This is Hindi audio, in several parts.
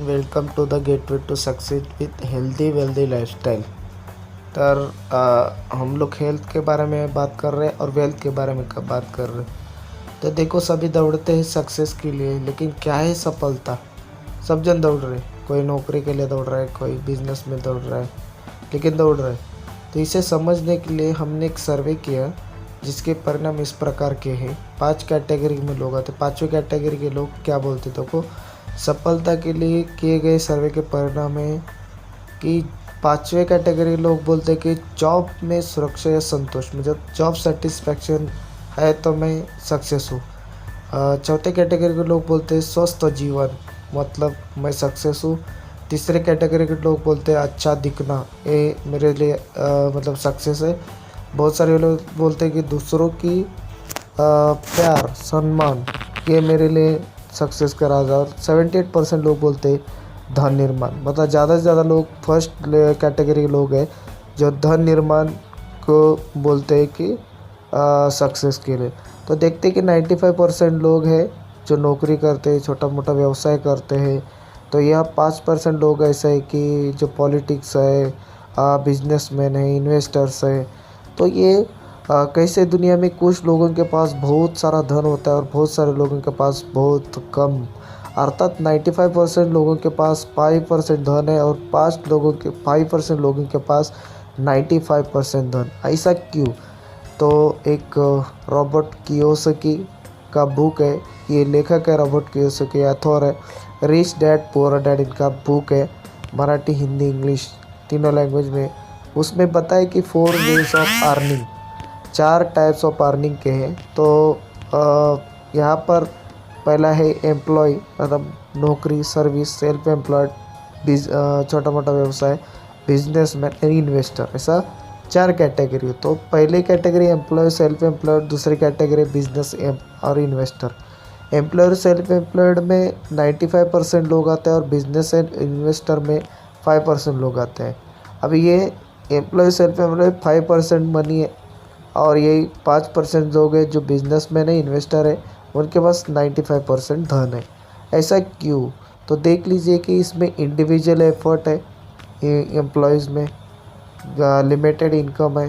Welcome to the gateway to success with healthy wealthy lifestyle. तर हम लोग हेल्थ के बारे में बात कर रहे हैं और वेल्थ के बारे में कब बात कर रहे हैं। तो देखो, सभी दौड़ते हैं सक्सेस के लिए, लेकिन क्या है सफलता? सब जन दौड़ रहे हैं, कोई नौकरी के लिए दौड़ रहा है, कोई बिजनेस में दौड़ रहा है, लेकिन दौड़ रहा है। तो इसे समझने के लिए हमने एक सर्वे किया, जिसके परिणाम इस प्रकार के हैं। 5 कैटेगरी में लोग आते। पांचों कैटेगरी के लोग क्या बोलते थे को सफलता के लिए किए गए सर्वे के परिणाम है कि पांचवें कैटेगरी के लोग बोलते हैं कि जॉब में सुरक्षा या संतोष, में जब जॉब सेटिस्फैक्शन है तो मैं सक्सेस हूँ। चौथे कैटेगरी के लोग बोलते हैं स्वस्थ जीवन, मतलब मैं सक्सेस हूँ। तीसरे कैटेगरी के लोग बोलते हैं अच्छा दिखना, ये मेरे लिए मतलब सक्सेस है। बहुत सारे लोग बोलते हैं कि दूसरों की प्यार सम्मान, ये मेरे लिए सक्सेस का राज है। और 78% लोग बोलते हैं धन निर्माण, मतलब ज़्यादा से ज़्यादा लोग फर्स्ट कैटेगरी के लोग हैं जो धन निर्माण को बोलते हैं कि सक्सेस के लिए। तो देखते हैं कि 95% लोग हैं जो नौकरी करते हैं, छोटा मोटा व्यवसाय करते हैं। तो यह 5% लोग ऐसे हैं कि जो पॉलिटिक्स है, बिजनेसमैन है, इन्वेस्टर्स है। तो ये कैसे दुनिया में कुछ लोगों के पास बहुत सारा धन होता है और बहुत सारे लोगों के पास बहुत कम, अर्थात 95% लोगों के पास 5% धन है और 5% लोगों के पास 95% धन। ऐसा क्यों? तो एक रॉबर्ट कियोसाकी का बुक है, ये लेखक है रॉबर्ट कियोसाकी, ऑथर है। रिच डैड पुअर डैड इनका बुक है, मराठी हिंदी इंग्लिश तीनों लैंग्वेज में। उसमें बताया कि 4 ways of earning, 4 types of earning के हैं। तो यहाँ पर पहला है एम्प्लॉय, मतलब नौकरी, सर्विस, सेल्फ एम्प्लॉयड, छोटा मोटा व्यवसाय, बिजनेसमैन एंड इन्वेस्टर, ऐसा 4 कैटेगरी। तो पहले कैटेगरी एम्प्लॉय सेल्फ एम्प्लॉयड, दूसरी कैटेगरी बिजनेस और इन्वेस्टर। एम्प्लॉय और सेल्फ एम्प्लॉयड में 95% लोग आते हैं और बिजनेस एंड इन्वेस्टर में 5% लोग आते हैं। अभी ये एम्प्लॉय सेल्फ एम्प्लॉय 5% मनी है और यही 5% लोग हैं जो बिजनेसमैन है, इन्वेस्टर है, उनके पास 95% धन है। ऐसा क्यों? तो देख लीजिए कि इसमें इंडिविजुअल एफर्ट है, एम्प्लॉयज़ में लिमिटेड इनकम है,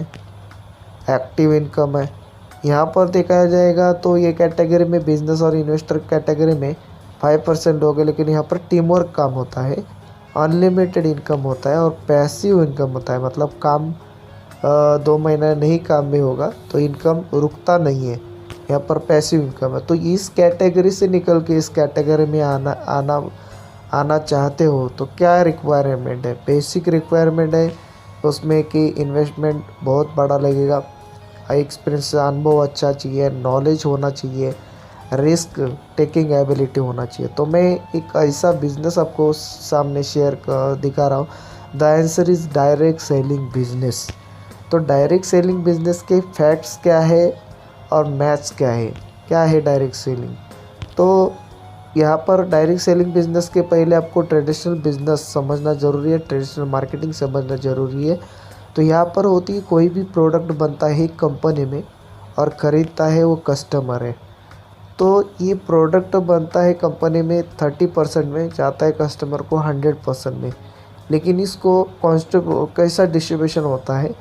एक्टिव इनकम है। यहाँ पर देखा जाएगा तो ये कैटेगरी में बिजनेस और इन्वेस्टर कैटेगरी में 5% लोग हैं, लेकिन यहाँ पर टीम वर्क काम होता है, अनलिमिटेड इनकम होता है और पैसिव इनकम होता है, मतलब काम 2 महीना नहीं काम में होगा तो इनकम रुकता नहीं है। यहाँ पर पैसिव इनकम है। तो इस कैटेगरी से निकल के इस कैटेगरी में आना चाहते हो तो क्या रिक्वायरमेंट है? बेसिक रिक्वायरमेंट है उसमें कि इन्वेस्टमेंट बहुत बड़ा लगेगा, एक्सपीरियंस अनुभव अच्छा चाहिए, नॉलेज होना चाहिए, रिस्क टेकिंग एबिलिटी होना चाहिए। तो मैं एक ऐसा बिजनेस आपको सामने दिखा रहा हूँ। The answer is direct selling business. तो डायरेक्ट सेलिंग बिजनेस के फैक्ट्स क्या है और मैथ्स क्या है? क्या है डायरेक्ट सेलिंग? तो यहाँ पर डायरेक्ट सेलिंग बिजनेस के पहले आपको ट्रेडिशनल बिजनेस समझना ज़रूरी है, ट्रेडिशनल मार्केटिंग समझना ज़रूरी है। तो यहाँ पर होती है, कोई भी प्रोडक्ट बनता है एक कंपनी में और ख़रीदता है वो कस्टमर है। तो ये प्रोडक्ट बनता है कंपनी में 30% में, जाता है कस्टमर को 100% में। लेकिन इसको कैसा डिस्ट्रीब्यूशन होता है?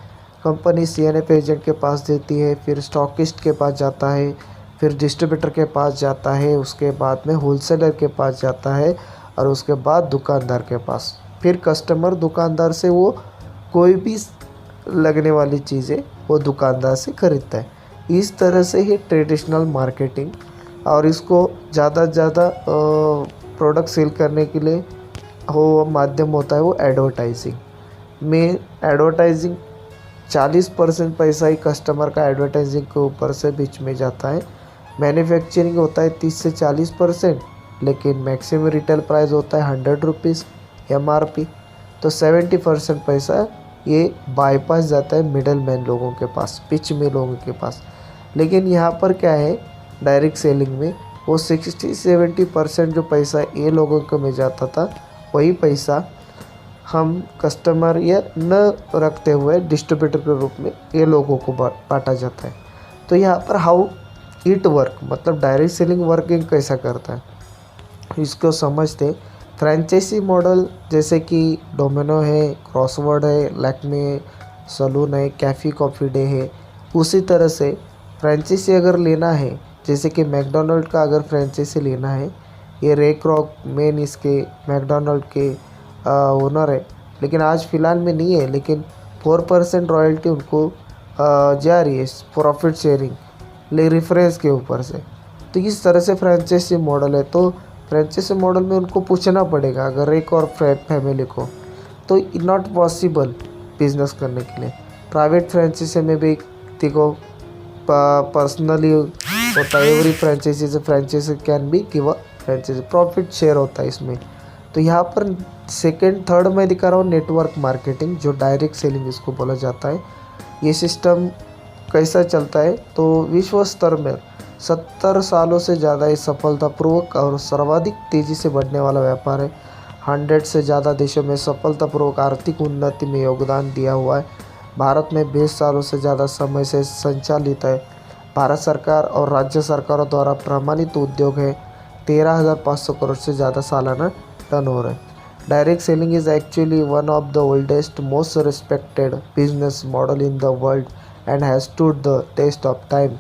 कंपनी सीएनएफ एजेंट के पास देती है, फिर स्टॉकिस्ट के पास जाता है, फिर डिस्ट्रीब्यूटर के पास जाता है, उसके बाद में होलसेलर के पास जाता है और उसके बाद दुकानदार के पास। फिर कस्टमर दुकानदार से वो कोई भी लगने वाली चीज़ें वो दुकानदार से खरीदता है। इस तरह से ही ट्रेडिशनल मार्केटिंग, और इसको ज़्यादा से ज़्यादा प्रोडक्ट सेल करने के लिए वो माध्यम होता है वो एडवर्टाइजिंग में। एडवर्टाइजिंग 40% पैसा ही कस्टमर का एडवर्टाइजिंग के ऊपर से बीच में जाता है। मैन्युफैक्चरिंग होता है 30 से 40%, लेकिन मैक्सिमम रिटेल प्राइस होता है 100 रुपीज़ MRP। तो 70% पैसा ये बाईपास जाता है मिडल मैन लोगों के पास, पिच में लोगों के पास। लेकिन यहाँ पर क्या है, डायरेक्ट सेलिंग में वो 60-70% जो पैसा ये लोगों को में जाता था, वही पैसा हम कस्टमर या न रखते हुए डिस्ट्रीब्यूटर के रूप में ये लोगों को बांटा जाता है। तो यहाँ पर हाउ इट वर्क, मतलब डायरेक्ट सेलिंग वर्किंग कैसा करता है, इसको समझते। फ्रेंचाइजी मॉडल जैसे कि डोमिनो है, क्रॉसवर्ड है, लैक्मे सलून है, कैफ़ी कॉफ़ी डे है, उसी तरह से फ्रेंचाइजी अगर लेना है, जैसे कि मैकडोनल्ड का अगर फ्रेंचाइजी लेना है, ये रे क्रॉक मेन इसके मैकडोनल्ड के ओनर है, लेकिन आज फ़िलहाल में नहीं है, लेकिन 4% रॉयल्टी उनको जा रही है प्रॉफिट शेयरिंग ले रेफरेंस के ऊपर से। तो इस तरह से फ्रेंचाइजी मॉडल है। तो फ्रेंचाइजी मॉडल में उनको पूछना पड़ेगा अगर एक और फैमिली को, तो नॉट पॉसिबल बिजनेस करने के लिए। प्राइवेट फ्रेंचाइजी में भी देखो पर्सनली होता है, every franchise can be give a franchise, profit share होता है इसमें। तो यहाँ पर सेकेंड थर्ड में दिखा रहा हूँ नेटवर्क मार्केटिंग, जो डायरेक्ट सेलिंग इसको बोला जाता है। ये सिस्टम कैसा चलता है, तो विश्व स्तर में 70 सालों से ज़्यादा ये सफलतापूर्वक और सर्वाधिक तेज़ी से बढ़ने वाला व्यापार है। 100 से ज़्यादा देशों में सफलतापूर्वक आर्थिक उन्नति में योगदान दिया हुआ है। भारत में 20 सालों से ज़्यादा समय से संचालित है। भारत सरकार और राज्य सरकारों द्वारा प्रमाणित उद्योग है। 13,500 करोड़ से ज़्यादा सालाना टर्नओवर है। Direct selling is actually one of the oldest most respected business model in the world and has stood the test of time.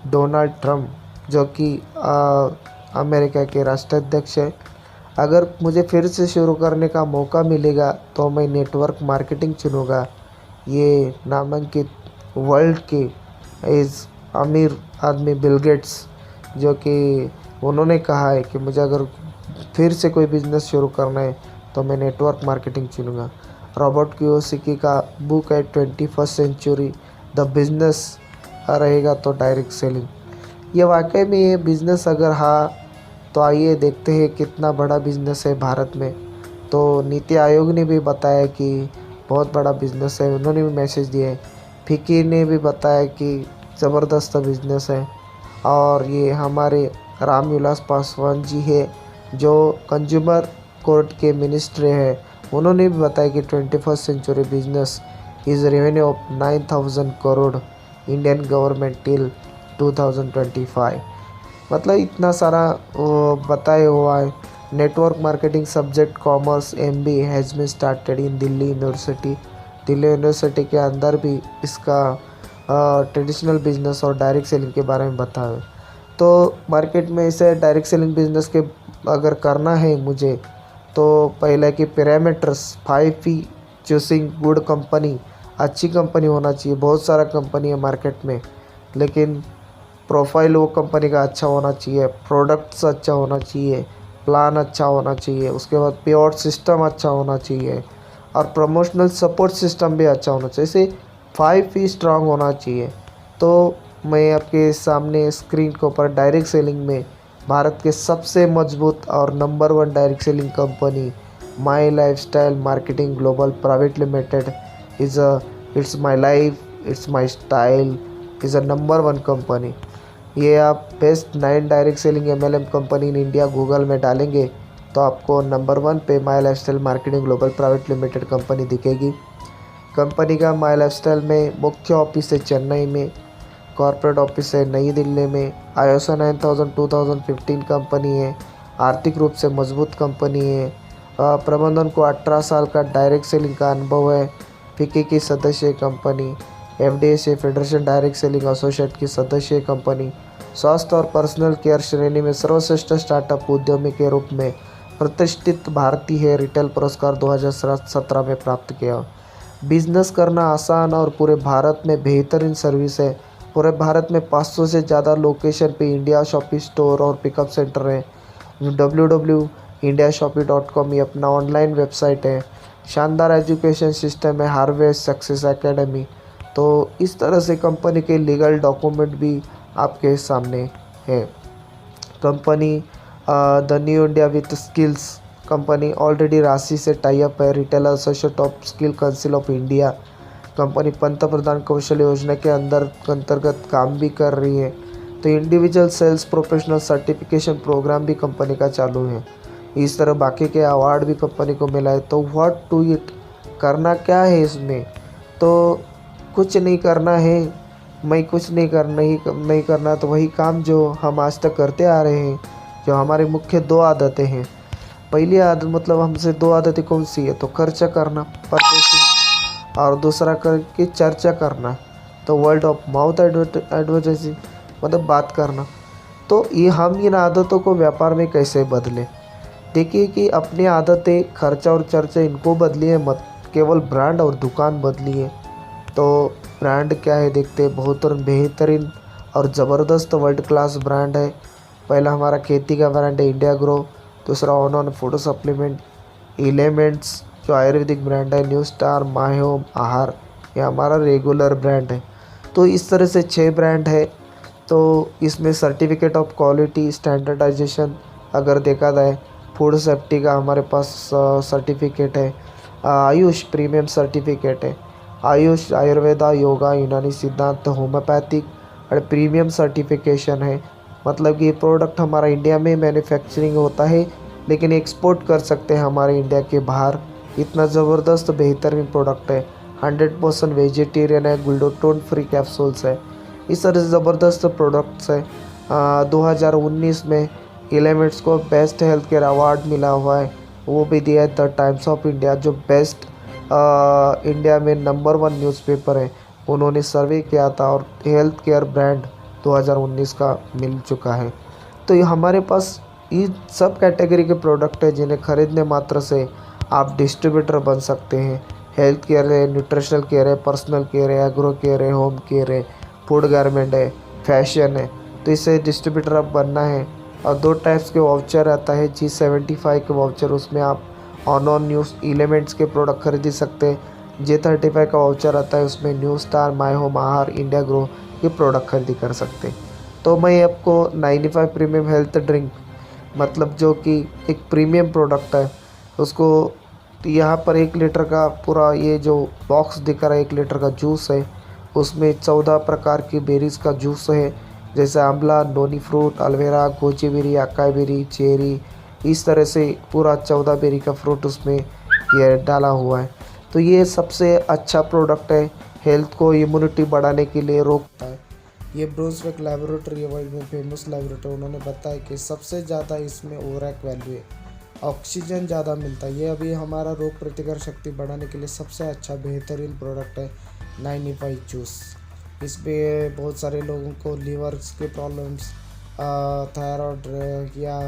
Donald Trump, जो कि अमेरिका के राष्ट्राध्यक्ष हैं, अगर मुझे फिर से शुरू करने का मौका मिलेगा तो मैं नेटवर्क मार्केटिंग चुनूँगा। ये नामांकित वर्ल्ड के इस अमीर आदमी बिल गेट्स, जो कि उन्होंने कहा है कि मुझे अगर फिर से कोई बिज़नेस शुरू करना है तो मैं नेटवर्क मार्केटिंग चुनूँगा। रॉबर्ट कियोसाकी का बुक है 21st सेंचुरी द बिजनेस रहेगा तो डायरेक्ट सेलिंग। ये वाकई में ये बिज़नेस अगर हाँ, तो आइए देखते हैं कितना बड़ा बिज़नेस है भारत में। तो नीति आयोग ने भी बताया कि बहुत बड़ा बिज़नेस है, उन्होंने भी मैसेज दिए। फिक्की ने भी बताया कि ज़बरदस्त बिज़नेस है। और ये हमारे रामविलास पासवान जी है, जो कंज्यूमर कोर्ट के मिनिस्टर हैं, उन्होंने भी बताया कि 21st century business is revenue of 9,000 crore Indian government till 2025। मतलब इतना सारा बताया हुआ है। Network marketing subject commerce MBA has been started in Delhi university. Delhi university के अंदर भी इसका ट्रेडिशनल बिजनेस और डायरेक्ट सेलिंग के बारे में बताया। तो मार्केट में इसे डायरेक्ट सेलिंग बिजनेस के अगर करना है मुझे, तो पहले की parameters 5P choosing good company, अच्छी कंपनी होना चाहिए। बहुत सारा कंपनी है मार्केट में, लेकिन प्रोफाइल वो कंपनी का अच्छा होना चाहिए, प्रोडक्ट्स अच्छा होना चाहिए, प्लान अच्छा होना चाहिए, उसके बाद पे आउट सिस्टम अच्छा होना चाहिए और प्रमोशनल सपोर्ट सिस्टम भी अच्छा होना चाहिए। इसे 5P स्ट्रांग होना चाहिए। तो मैं आपके सामने स्क्रीन के ऊपर डायरेक्ट सेलिंग में भारत के सबसे मजबूत और number 1 direct selling company my lifestyle marketing global private limited it's my life, it's my style is a number 1 company. ये आप best 9 direct selling MLM company in India Google में डालेंगे तो आपको नंबर 1 पे my lifestyle marketing global private limited company दिखेगी। कंपनी का माई लाइफस्टाइल में मुख्य ऑफिस है चेन्नई में, कॉर्पोरेट ऑफिस है नई दिल्ली में। ISO 9000 2015 कंपनी है, आर्थिक रूप से मजबूत कंपनी है। प्रबंधन को 18 साल का डायरेक्ट सेलिंग का अनुभव है। फिक्की की सदस्य कंपनी, FDA से फेडरेशन डायरेक्ट सेलिंग एसोसिएट की सदस्य कंपनी, स्वास्थ्य और पर्सनल केयर श्रेणी में सर्वश्रेष्ठ स्टार्टअप उद्यमी के रूप में प्रतिष्ठित भारतीय रिटेल पुरस्कार 2017 में प्राप्त किया। बिजनेस करना आसान और पूरे भारत में बेहतरीन सर्विस है। पूरे भारत में 500 से ज़्यादा लोकेशन पे इंडिया शॉपी स्टोर और पिकअप सेंटर है। www.indiashopee.com ये अपना ऑनलाइन वेबसाइट है। शानदार एजुकेशन सिस्टम है, हार्वेस्ट सक्सेस एकेडमी। तो इस तरह से कंपनी के लीगल डॉक्यूमेंट भी आपके सामने है। Company the new India with skills company already राशि से टाई अप है। Retail associate of skill council of India company पंतप्रधान कौशल योजना के अंतर्गत काम भी कर रही है। तो individual sales professional certification program भी कंपनी का चालू है। इस तरह बाकी के अवार्ड भी कंपनी को मिला है। तो व्हाट टू इट, करना क्या है इसमें? तो कुछ नहीं करना है, मैं कुछ नहीं करना तो वही काम जो हम आज तक करते आ रहे हैं, जो हमारी मुख्य 2 आदतें हैं। पहली आदत मतलब हमसे दो आदतें कौन सी है, तो खर्चा करना परचेसिंग, और दूसरा करके चर्चा करना, तो वर्ड ऑफ माउथ एडवर्टाइजिंग मतलब बात करना। तो ये हम इन आदतों को व्यापार में कैसे बदलें। देखिए कि अपनी आदतें खर्चा और चर्चा इनको बदलिए मत, केवल ब्रांड और दुकान बदलिए। तो ब्रांड क्या है देखते हैं, बहुत बेहतरीन और ज़बरदस्त वर्ल्ड क्लास ब्रांड है। पहला हमारा खेती का ब्रांड है इंडिया ग्रो, दूसरा ऑन फूड सप्लीमेंट एलिमेंट्स जो आयुर्वेदिक ब्रांड है, न्यू स्टार, माय होम, आहार, ये हमारा रेगुलर ब्रांड है। तो इस तरह से 6 ब्रांड है। तो इसमें सर्टिफिकेट ऑफ क्वालिटी स्टैंडर्डाइजेशन अगर देखा जाए, फूड सेफ्टी का हमारे पास सर्टिफिकेट है, आयुष प्रीमियम सर्टिफिकेट है, आयुष आयुर्वेदा योगा यूनानी सिद्धांत होम्योपैथिक और प्रीमियम सर्टिफिकेशन है। मतलब कि ये प्रोडक्ट हमारा इंडिया में मैन्युफैक्चरिंग होता है लेकिन एक्सपोर्ट कर सकते हैं हमारे इंडिया के बाहर। इतना ज़बरदस्त बेहतरीन प्रोडक्ट है, 100% वेजिटेरियन है, ग्लूटेन फ्री कैप्सूल्स है। इस तरह से ज़बरदस्त प्रोडक्ट्स है। 2019 में एलिमेंट्स को बेस्ट हेल्थ केयर अवार्ड मिला हुआ है, वो भी दिया है द टाइम्स ऑफ इंडिया जो बेस्ट इंडिया में नंबर 1 न्यूज़पेपर है, उन्होंने सर्वे किया था और हेल्थ केयर ब्रांड 2019 का मिल चुका है। तो ये हमारे पास ये सब कैटेगरी के प्रोडक्ट है जिन्हें खरीदने मात्र से आप डिस्ट्रीब्यूटर बन सकते हैं। हेल्थ केयर है, न्यूट्रिशनल केयर है, पर्सनल केयर है, एग्रो केयर है, होम केयर है, फूड गारमेंट है, फैशन है। तो इससे डिस्ट्रीब्यूटर अब बनना है। और 2 टाइप्स के वाउचर आता है, G75 के वाउचर, उसमें आप ऑन न्यूज़ एलिमेंट्स के प्रोडक्ट खरीद सकते हैं। J35 का वाउचर आता है, उसमें न्यू स्टार, माय होम, आहार, इंडिया ग्रो के प्रोडक्ट खरीदी कर सकते हैं। तो मैं आपको 95 प्रीमियम हेल्थ ड्रिंक मतलब जो कि एक प्रीमियम प्रोडक्ट है, उसको यहाँ पर 1 लीटर का पूरा ये जो बॉक्स दिख रहा है 1 लीटर का जूस है, उसमें 14 प्रकार की बेरीज़ का जूस है, जैसे आंवला, noni fruit, aloe vera, goji berry, acai berry, cherry, इस तरह से पूरा 14 बेरी का फ्रूट उसमें ये डाला हुआ है। तो ये सबसे अच्छा प्रोडक्ट है, हेल्थ को इम्यूनिटी बढ़ाने के लिए रोकता है। ये ब्रूंसविक लैबोरेटरी वर्ल्ड में फेमस लैबोरेटरी, उन्होंने बताया कि सबसे ज़्यादा इसमें ओरैक वैल्यू है, ऑक्सीजन ज़्यादा मिलता है। ये अभी हमारा रोग प्रतिकार शक्ति बढ़ाने के लिए सबसे अच्छा बेहतरीन प्रोडक्ट है 95 जूस। इसमें बहुत सारे लोगों को लीवर के प्रॉब्लम्स, थायराइड या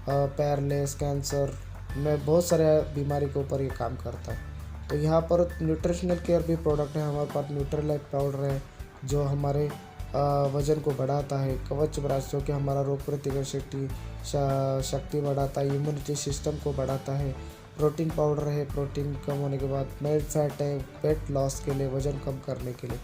पैरलेस, कैंसर में बहुत सारे बीमारी के ऊपर ये काम करता है। तो यहाँ पर न्यूट्रिशनल केयर भी प्रोडक्ट है, हमारे पास न्यूट्रीलाइट पाउडर है जो हमारे वज़न को बढ़ाता है, कवच ब्राश जो कि हमारा रोग प्रतिकार शक्ति बढ़ाता है, इम्यूनिटी सिस्टम को बढ़ाता है, प्रोटीन पाउडर है प्रोटीन कम होने के बाद, मेड फैट है वेट लॉस के लिए, वज़न कम करने के लिए।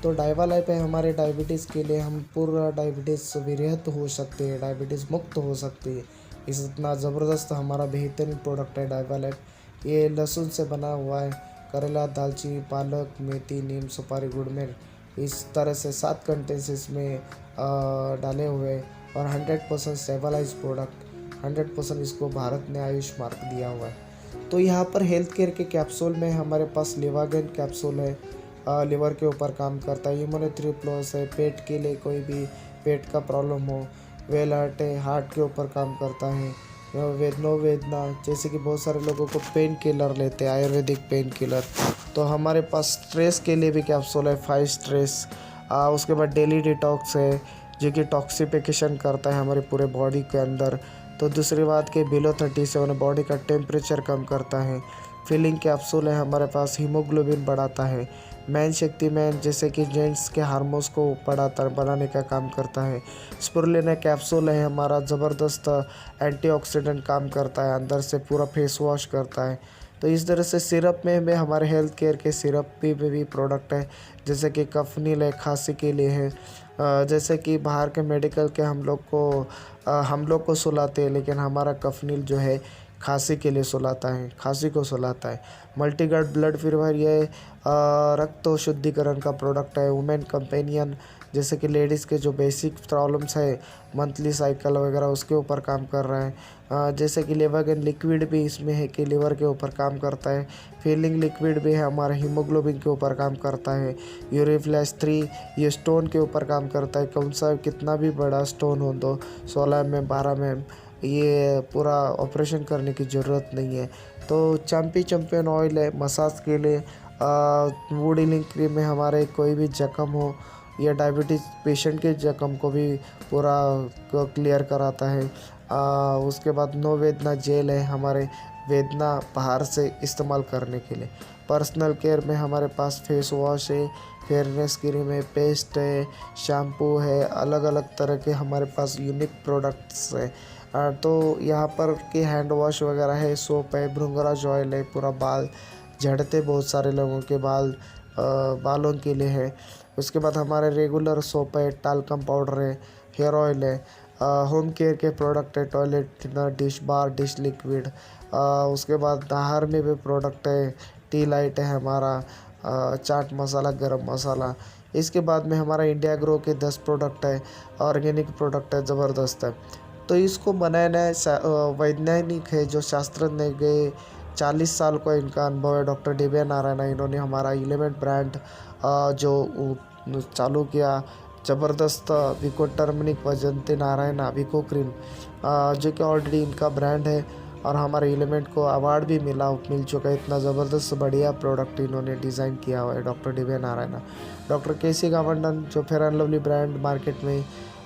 तो डाइवा लाइफ है हमारे डायबिटीज़ के लिए, हम पूरा डायबिटीज़ विरहित हो सकते हैं, डायबिटीज़ मुक्त हो सकती है। इस इतना ज़बरदस्त हमारा बेहतरीन प्रोडक्ट है डाइवा लाइफ। ये लहसुन से बना हुआ है, करेला, दालचीनी, पालक, मेथी, नीम, सुपारी, गुड़ में इस तरह से 7 कंटेंट्स इसमें डाले हुए और 100% स्टेबलाइज प्रोडक्ट, 100% इसको भारत ने आयुष मार्क दिया हुआ है। तो यहाँ पर हेल्थ केयर के कैप्सूल में हमारे पास लिवागन कैप्सूल है, लिवर के ऊपर काम करता है, इम्यूनिटी प्लस है, पेट के लिए कोई भी पेट का प्रॉब्लम हो, वेलहट है, हार्ट के ऊपर काम करता है, वेदना, जैसे कि बहुत सारे लोगों को पेन किलर लेते हैं, आयुर्वेदिक पेन किलर। तो हमारे पास स्ट्रेस के लिए भी कैप्सूल है, 5 स्ट्रेस। उसके बाद डेली डिटॉक्स है जो कि टॉक्सिफिकेशन करता है हमारे पूरे बॉडी के अंदर। तो दूसरी बात कि बिलो 37 बॉडी का टेम्परेचर कम करता है। फीलिंग कैप्सूल है हमारे पास, हीमोग्लोबिन बढ़ाता है। मैन शक्ति मैन जैसे कि जेंट्स के हार्मोन्स को बढ़ाने का काम करता है। स्पुरुलिना कैप्सूल है हमारा, ज़बरदस्त एंटीऑक्सीडेंट काम करता है, अंदर से पूरा फेस वॉश करता है। तो इस तरह से सिरप में हमारे हेल्थ केयर के सिरप भी प्रोडक्ट है, जैसे कि कफनील है, खांसी के लिए है। जैसे कि बाहर के मेडिकल के हम लोग को सुलाते हैं, लेकिन हमारा कफनील जो है खांसी के लिए सुलाता है, खांसी को सुलाता है। मल्टीगार्ड ब्लड प्योरीफायर ये रक्त शुद्धिकरण का प्रोडक्ट है। वुमेन कंपेनियन जैसे कि लेडीज़ के जो बेसिक प्रॉब्लम्स है, मंथली साइकिल वगैरह, उसके ऊपर काम कर रहा है। जैसे कि लिवागन लिक्विड भी इसमें है कि लिवर के ऊपर काम करता है। फीलिंग लिक्विड भी है हमारा, हीमोग्लोबिन के ऊपर काम करता है। यूरिफ्लैश 3 ये स्टोन के ऊपर काम करता है, कौन सा कितना भी बड़ा स्टोन हो, 16 mm 12 mm ये पूरा ऑपरेशन करने की ज़रूरत नहीं है। तो चैम्पियन ऑयल है मसाज के लिए। वुड हीलिंग क्रीम में हमारे कोई भी जख्म हो या डायबिटीज़ पेशेंट के जख्म को भी पूरा क्लियर कराता है। उसके बाद नो वेदना जेल है हमारे वेदना बाहर से इस्तेमाल करने के लिए। पर्सनल केयर में हमारे पास फेस वॉश है, फेयरनेस क्रीम है, पेस्ट है, शैम्पू है, अलग अलग तरह के हमारे पास यूनिक प्रोडक्ट्स है। तो यहाँ पर के हैंड वॉश वगैरह है, सोप है, भृंगराज ऑयल है, पूरा बाल झड़ते बहुत सारे लोगों के बालों के लिए है। उसके बाद हमारे रेगुलर सोप है, टाल्कम पाउडर है, हेयर ऑयल है, होम केयर के प्रोडक्ट है, टॉयलेट क्लीनर, डिश बार, डिश लिक्विड। उसके बाद आहार में भी प्रोडक्ट है, टी लाइट है हमारा, चाट मसाला, गरम मसाला। इसके बाद में हमारा इंडिया ग्रो के 10 प्रोडक्ट है, ऑर्गेनिक प्रोडक्ट है, ज़बरदस्त है। तो इसको बनाना वैज्ञानिक है जो शास्त्रज्ञ गए 40 साल को इनका अनुभव है। Doctor D V. नारायण, इन्होंने हमारा एलिमेंट ब्रांड चालू किया, ज़बरदस्त विको टर्मरिक वजंती नारायण विको क्रीम, जो कि ऑलरेडी इनका ब्रांड है और हमारे एलिमेंट को अवार्ड भी मिल चुका है। इतना ज़बरदस्त बढ़िया प्रोडक्ट इन्होंने डिज़ाइन किया हुआ है doctor D V. Narayan. Doctor K C. Gavandan जो fair and lovely brand market में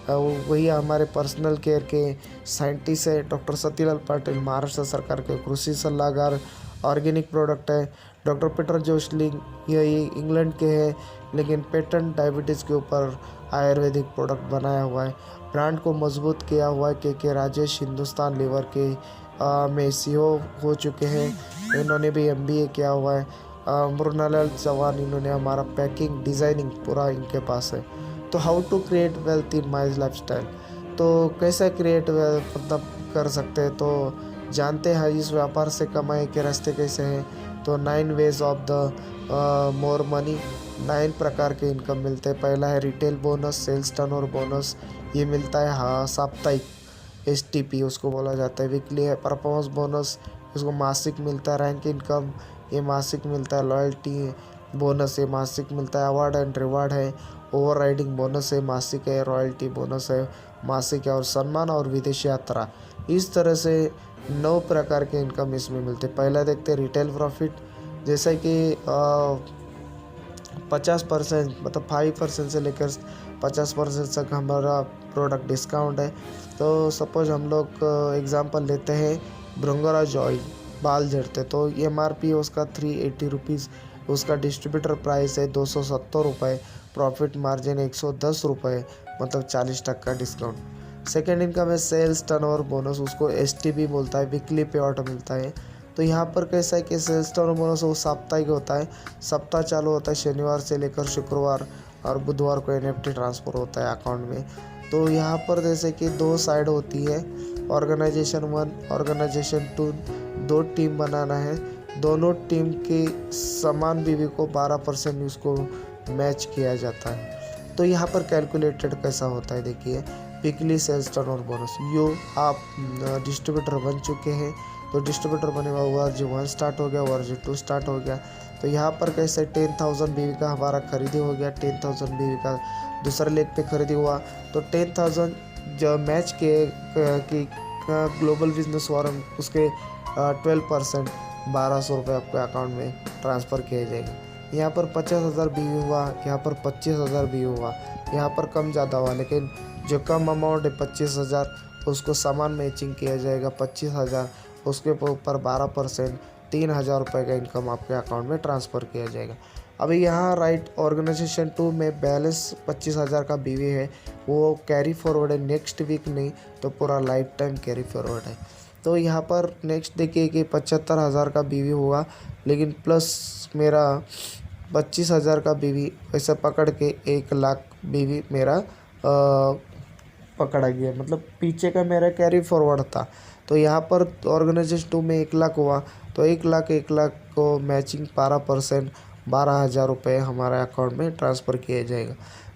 वही हमारे पर्सनल केयर के साइंटिस्ट है। डॉक्टर सतीलाल पाटिल महाराष्ट्र सरकार के कृषि सलाहकार, ऑर्गेनिक प्रोडक्ट है। डॉक्टर पीटर जोशलिंग ये इंग्लैंड के हैं, लेकिन पेटेंट डायबिटीज़ के ऊपर आयुर्वेदिक प्रोडक्ट बनाया हुआ है। ब्रांड को मजबूत किया हुआ है के राजेश हिंदुस्तान लीवर के में सीईओ हो चुके हैं, इन्होंने भी MBA किया हुआ है। मृणालाल चौहान, इन्होंने हमारा पैकिंग डिज़ाइनिंग पूरा इनके पास है। तो how to create wealth in my lifestyle, तो कैसे क्रिएट वेल्थ मतलब कर सकते हैं, तो जानते हैं इस व्यापार से कमाई के रास्ते कैसे हैं। तो 9 ways of the more money, 9 प्रकार के इनकम मिलते हैं। पहला है retail bonus, sales turnover bonus, ये मिलता है हाँ साप्ताहिक, STP उसको बोला जाता है। वीकली है परफॉर्मेंस बोनस, इसको मासिक मिलता है। रैंक इनकम, ये मासिक मिलता है। लॉयल्टी बोनस, ये मासिक मिलता है। अवार्ड एंड रिवार्ड है। ओवर राइडिंग बोनस है, मासिक है। रॉयल्टी बोनस है, मासिक है। और सम्मान और विदेश यात्रा, इस तरह से 9 प्रकार के इनकम इसमें मिलते। पहला देखते हैं रिटेल प्रॉफिट, जैसे कि 50% मतलब 5% से लेकर 50% तक हमारा प्रोडक्ट डिस्काउंट है। तो सपोज हम लोग एग्जांपल लेते हैं भृंगराज ऑयल, बाल झड़ते, तो MRP है उसका 380 रुपीज़, उसका डिस्ट्रीब्यूटर प्राइस है 270 रुपये, प्रॉफिट मार्जिन 110 रुपये, मतलब 40% डिस्काउंट। सेकेंड इनकम है सेल्स टर्नओवर बोनस, उसको STB बोलता है, वीकली पे आउट मिलता है। तो यहाँ पर कैसा है कि सेल्स टर्नओवर बोनस वो साप्ताहिक होता है, सप्ताह चालू होता है शनिवार से लेकर शुक्रवार, और बुधवार को NFT ट्रांसफ़र होता है अकाउंट में। तो यहाँ पर जैसे कि 2 साइड होती है, ऑर्गेनाइजेशन 1, ऑर्गेनाइजेशन 2, 2 टीम बनाना है। दोनों टीम की समान बीवी को 12% उसको मैच किया जाता है। तो यहाँ पर कैलकुलेटेड कैसा होता है देखिए, वीकली सेल्स टर्नओवर बोनस, आप डिस्ट्रीब्यूटर बन चुके हैं, तो डिस्ट्रीब्यूटर बने हुआ ORG 1 स्टार्ट हो गया, ORG 2 स्टार्ट हो गया। तो यहाँ पर कैसे 10,000 BV का हमारा खरीदी हो गया, 10,000 BV का दूसरे लेग पे खरीदी हुआ, तो 10,000 जो मैच किए कि ग्लोबल बिजनेस फॉरम उसके 12% 1,200 रुपये आपके अकाउंट में ट्रांसफ़र किया जाएगा। यहाँ पर 50,000 BV हुआ, यहाँ पर 25,000 BV हुआ, यहाँ पर कम ज़्यादा हुआ, लेकिन जो कम अमाउंट है 25,000 उसको सामान मैचिंग किया जाएगा। 25,000 उसके ऊपर 12% 3,000 रुपये का इनकम आपके अकाउंट में ट्रांसफ़र किया जाएगा। अभी यहाँ राइट ऑर्गेनाइजेशन 2 में बैलेंस 25,000 का BV है, वो कैरी फॉरवर्ड है, नेक्स्ट वीक नहीं तो पूरा लाइफ टाइम कैरी फॉरवर्ड है। तो यहाँ पर नेक्स्ट देखिए कि 75,000 का BV हुआ, लेकिन प्लस मेरा 25,000 का BV ऐसा पकड़ के 1 लाख BV मेरा पकड़ा गया, मतलब पीछे का मेरा कैरी फॉरवर्ड था। तो यहाँ पर ऑर्गेनाइजेशन 2 में 1 लाख हुआ, तो 1 लाख को मैचिंग 12% 12,000 रुपये हमारे अकाउंट में ट्रांसफ़र किया जाएगा।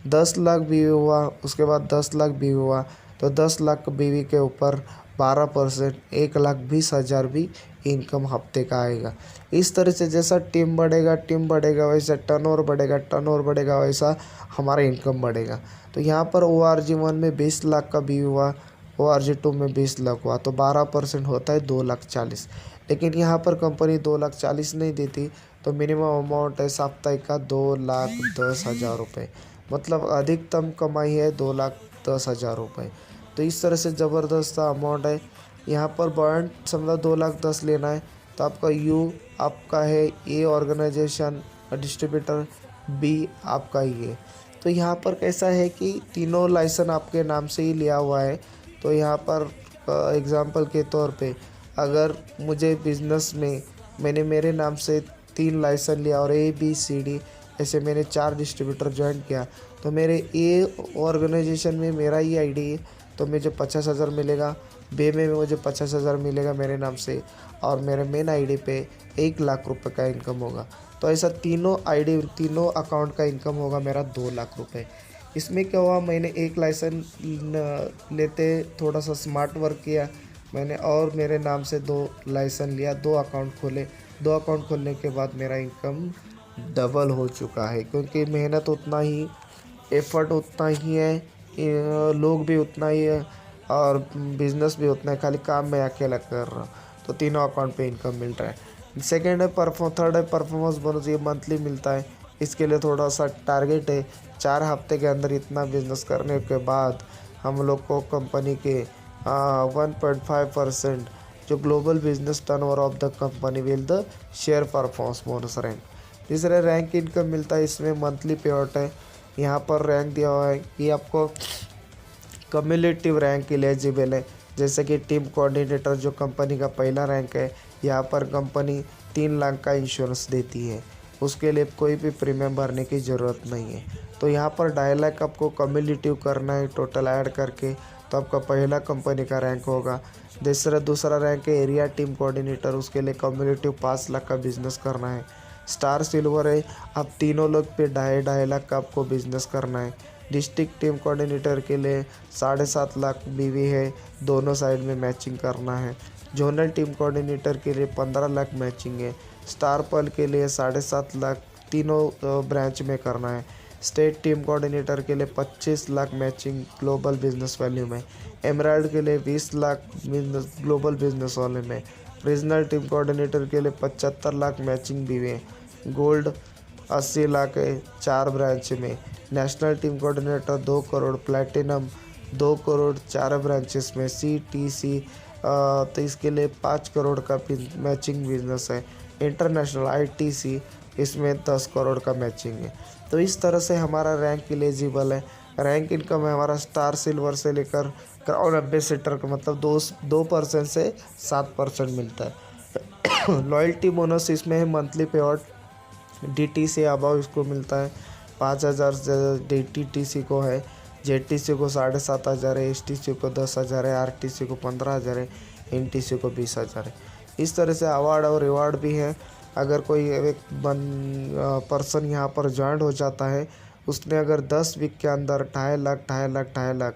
10 लाख BV हुआ, उसके बाद 10 लाख BV हुआ, तो 10 लाख BV के ऊपर 12% 1,20,000 भी इनकम हफ्ते का आएगा। इस तरह से जैसा टीम बढ़ेगा वैसा टर्नओवर बढ़ेगा वैसा हमारा इनकम बढ़ेगा। तो यहाँ पर ORG 1 में 20 लाख का BV हुआ, वो RG2 में 20 लाख हुआ तो 12% होता है 2,40,000। लेकिन यहाँ पर कंपनी 2,40,000 नहीं देती, तो मिनिमम अमाउंट है साप्ताहिक का 2,10,000 रुपये। मतलब अधिकतम कमाई है 2,10,000 रुपये। तो इस तरह से ज़बरदस्त अमाउंट है। यहाँ पर बॉन्ड समझो 2,10,000 लेना है तो आपका यू आपका है, ए ऑर्गेनाइजेशन डिस्ट्रीब्यूटर, बी आपका ये। तो यहाँ पर कैसा है कि तीनों लाइसेंस आपके नाम से ही लिया हुआ है। तो यहाँ पर एग्ज़ाम्पल के तौर पे अगर मुझे बिज़नेस में मैंने मेरे नाम से 3 लाइसेंस लिया और ABCD ऐसे मैंने 4 डिस्ट्रीब्यूटर ज्वाइन किया, तो मेरे ए ऑर्गेनाइजेशन में मेरा ही ID है तो मुझे 50,000 मिलेगा, बी में मुझे 50,000 मिलेगा मेरे नाम से, और मेरे मेन ID पे 1,00,000 रुपये का इनकम होगा। तो ऐसा तीनों अकाउंट का इनकम होगा मेरा 2,00,000 रुपये। इसमें क्या हुआ, मैंने एक लाइसेंस लेते थोड़ा सा स्मार्ट वर्क किया मैंने, और मेरे नाम से 2 लाइसेंस लिया, 2 अकाउंट खोले। 2 अकाउंट खोलने के बाद मेरा इनकम डबल हो चुका है, क्योंकि मेहनत उतना ही, एफर्ट उतना ही है, लोग भी उतना ही है, और बिज़नेस भी उतना है, खाली काम मैं अकेला कर रहा हूँ। तो तीनों अकाउंट पे इनकम मिल रहा है। थर्ड है परफॉर्मेंस बोनस, ये मंथली मिलता है। इसके लिए थोड़ा सा टारगेट है, 4 हफ्ते के अंदर इतना बिजनेस करने के बाद हम लोग को कंपनी के 1.5% जो global business turnover of the company will the share performance bonus rank. तीसरे रैंक इनकम मिलता है, इसमें मंथली पे आउट है। यहाँ पर रैंक दिया हुआ है कि आपको कम्युलेटिव रैंक एलिजिबल है, जैसे कि टीम कोऑर्डिनेटर जो कंपनी का पहला रैंक है, यहाँ पर कंपनी 3 लाख का इंश्योरेंस देती है, उसके लिए कोई भी प्रीमियम भरने की ज़रूरत नहीं है। तो यहाँ पर 2.5 लाख आपको कम्युलेटिव करना है टोटल ऐड करके, तो आपका पहला कंपनी का रैंक होगा। दूसरा रैंक है एरिया टीम कोऑर्डिनेटर, उसके लिए कम्युलेटिव 5 लाख का बिजनेस करना है। स्टार सिल्वर है, आप तीनों लोग पे 2.5 लाख का आपको बिजनेस करना है। डिस्ट्रिक्ट टीम कोऑर्डिनेटर के लिए 7.5 लाख बीवी है, दोनों साइड में मैचिंग करना है। जोनल टीम कोऑर्डिनेटर के लिए 15 लाख मैचिंग है। स्टार पर्ल के लिए 7.5 लाख तीनों ब्रांच में करना है। स्टेट टीम कोऑर्डिनेटर के लिए 25 lakh matching global business value में। एमराल्ड के लिए 20 लाख ग्लोबल बिजनेस वैल्यू में। रीजनल टीम कोऑर्डिनेटर के लिए 75 लाख मैचिंग भी है। गोल्ड 80 लाख है 4 ब्रांच में। National team coordinator 2 crore. Platinum 2 crore 4 branches में। CTC तो इसके लिए 5 करोड़ का मैचिंग बिजनेस है। इंटरनेशनल ITC इसमें 10 करोड़ का मैचिंग है। तो इस तरह से हमारा रैंक एलिजिबल है। रैंक इनकम है हमारा स्टार सिल्वर से लेकर क्राउन एम्बेसडर का, मतलब 2% से 7% मिलता है। लॉयल्टी बोनस इसमें है मंथली पे आउट, DT से अबाव इसको मिलता है 5,000 DTTC को है, JTC को 7,500 है, STC को 10,000 है, RTC को 15,000 है, NTC को 20,000 है। इस तरह से अवार्ड और रिवार्ड भी है। अगर कोई एक पर्सन यहाँ पर ज्वाइन हो जाता है, उसने अगर 10 वीक के अंदर 2.5 लाख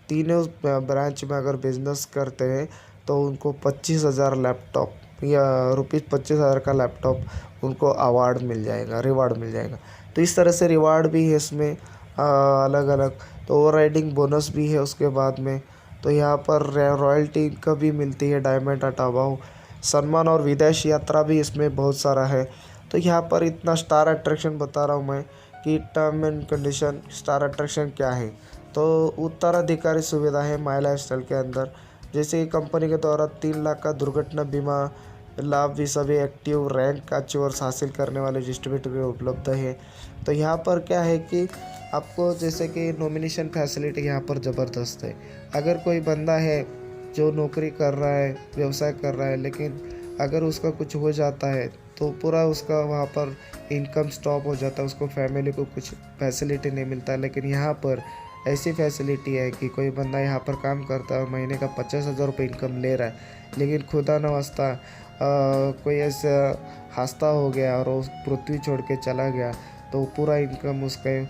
तीनों ब्रांच में अगर बिजनेस करते हैं, तो उनको 25,000 लैपटॉप या ₹25,000 का लैपटॉप उनको अवार्ड मिल जाएगा, रिवार्ड मिल जाएगा। तो इस तरह से रिवार्ड भी है इसमें अलग अलग। तो ओवर राइडिंग बोनस भी है उसके बाद में। तो यहाँ पर रॉयल्टी कभी मिलती है डायमंड एट अबाव। सम्मान और विदेश यात्रा भी इसमें बहुत सारा है। तो यहाँ पर इतना स्टार अट्रैक्शन बता रहा हूँ मैं कि term and condition star attraction क्या है। तो उत्तराधिकारी सुविधा है माई लाइफस्टाइल के अंदर, जैसे कि कंपनी के द्वारा 3 लाख का दुर्घटना बीमा लाभ भी सभी एक्टिव रैंक अचीवर्स हासिल करने वाले डिस्ट्रीब्यूटर को उपलब्ध है। तो यहाँ पर क्या है कि आपको जैसे कि नॉमिनेशन फैसिलिटी यहाँ पर ज़बरदस्त है। अगर कोई बंदा है जो नौकरी कर रहा है, व्यवसाय कर रहा है, लेकिन अगर उसका कुछ हो जाता है तो पूरा उसका वहाँ पर इनकम स्टॉप हो जाता है, उसको फैमिली को कुछ फैसिलिटी नहीं मिलता। लेकिन यहाँ पर ऐसी फैसिलिटी है कि कोई बंदा यहाँ पर काम करता है, महीने का 50,000 रुपये इनकम ले रहा है, लेकिन खुदा न वास्ता कोई ऐसा हादसा हो गया और वो पृथ्वी छोड़ के चला गया, तो पूरा इनकम उसके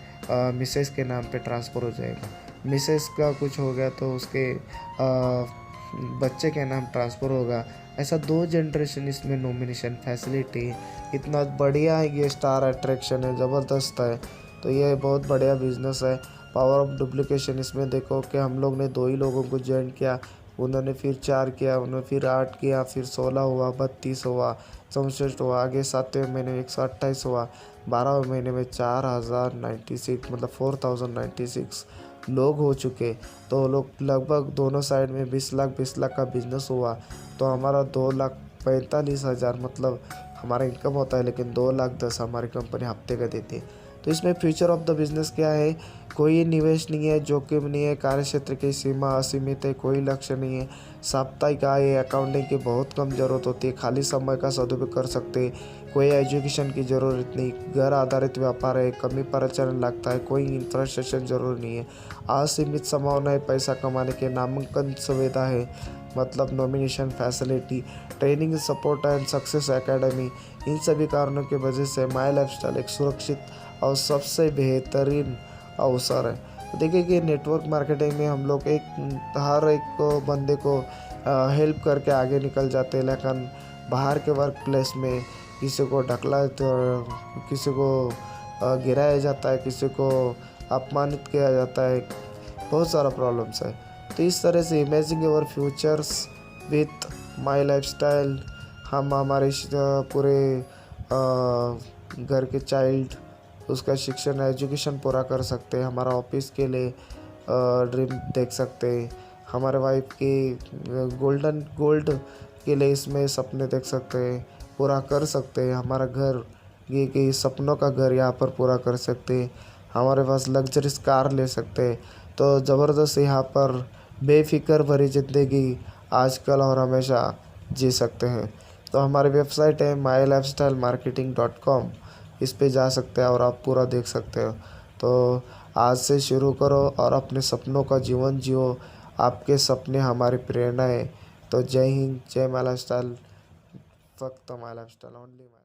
मिसेस के नाम पे ट्रांसफ़र हो जाएगा। मिसेस का कुछ हो गया तो उसके बच्चे के नाम ट्रांसफ़र होगा। ऐसा 2 जनरेशन इसमें नॉमिनेशन फैसिलिटी। इतना बढ़िया है, ये स्टार अट्रैक्शन है, ज़बरदस्त है। तो ये बहुत बढ़िया बिजनेस है। पावर ऑफ डुप्लीकेशन, इसमें देखो कि हम लोग ने 2 ही लोगों को ज्वाइन किया, उन्होंने फिर 4 किया, उन्होंने फिर 8 किया, फिर 16 हुआ, 32 हुआ, 64 हुआ, आगे 7वें महीने में 128 हुआ, 12वें महीने में 4096 मतलब 4096 लोग हो चुके। तो लोग लगभग दोनों साइड में 20 लाख का बिजनेस हुआ। तो हमारा 2,45,000 मतलब हमारा इनकम होता है, लेकिन 2,10,000 हमारी कंपनी हफ्ते का देती है। तो इसमें फ्यूचर ऑफ द बिज़नेस क्या है? कोई निवेश नहीं है, जोखिम नहीं है, कार्यक्षेत्र की सीमा असीमित है, कोई लक्ष्य नहीं है, साप्ताहिक आय, अकाउंटिंग की बहुत कम ज़रूरत होती है, खाली समय का सदुपयोग कर सकते हैं, कोई एजुकेशन की ज़रूरत नहीं, घर आधारित व्यापार है, कमी परिचालन लगता है, कोई इंफ्रास्ट्रक्चर जरूरी नहीं है, असीमित संभावना है पैसा कमाने के, नामांकन सुविधा है मतलब nomination facility, training support and success academy. इन सभी कारणों की वजह से माई लाइफस्टाइल एक सुरक्षित और सबसे बेहतरीन अवसर है। तो देखिए कि नेटवर्क मार्केटिंग में हम लोग हर एक को बंदे को हेल्प करके आगे निकल जाते हैं, लेकिन बाहर के वर्क प्लेस में किसी को ढकला, तो किसी को गिराया जाता है, किसी को अपमानित किया जाता है, बहुत सारा प्रॉब्लम्स है। तो इस तरह से imaging your futures with my lifestyle हम हमारे पूरे घर के चाइल्ड उसका शिक्षण एजुकेशन पूरा कर सकते हैं, हमारा ऑफिस के लिए ड्रीम देख सकते हैं, हमारे वाइफ की गोल्ड के लिए इसमें सपने देख सकते हैं, पूरा कर सकते हैं, हमारा घर ये कि सपनों का घर यहाँ पर पूरा कर सकते हैं, हमारे पास लग्जरीज कार ले सकते हैं। तो ज़बरदस्त यहाँ पर बेफिक्र भरी ज़िंदगी आजकल और हमेशा जी सकते हैं। तो हमारी वेबसाइट है mylifestylemarketing.com, इस पे जा सकते हैं और आप पूरा देख सकते हो। तो आज से शुरू करो और अपने सपनों का जीवन जियो, आपके सपने हमारी प्रेरणा है। तो जय हिंद, जय माई लाइफस्टाइल, फक्त माई लाइफस्टाइल ओनली माई।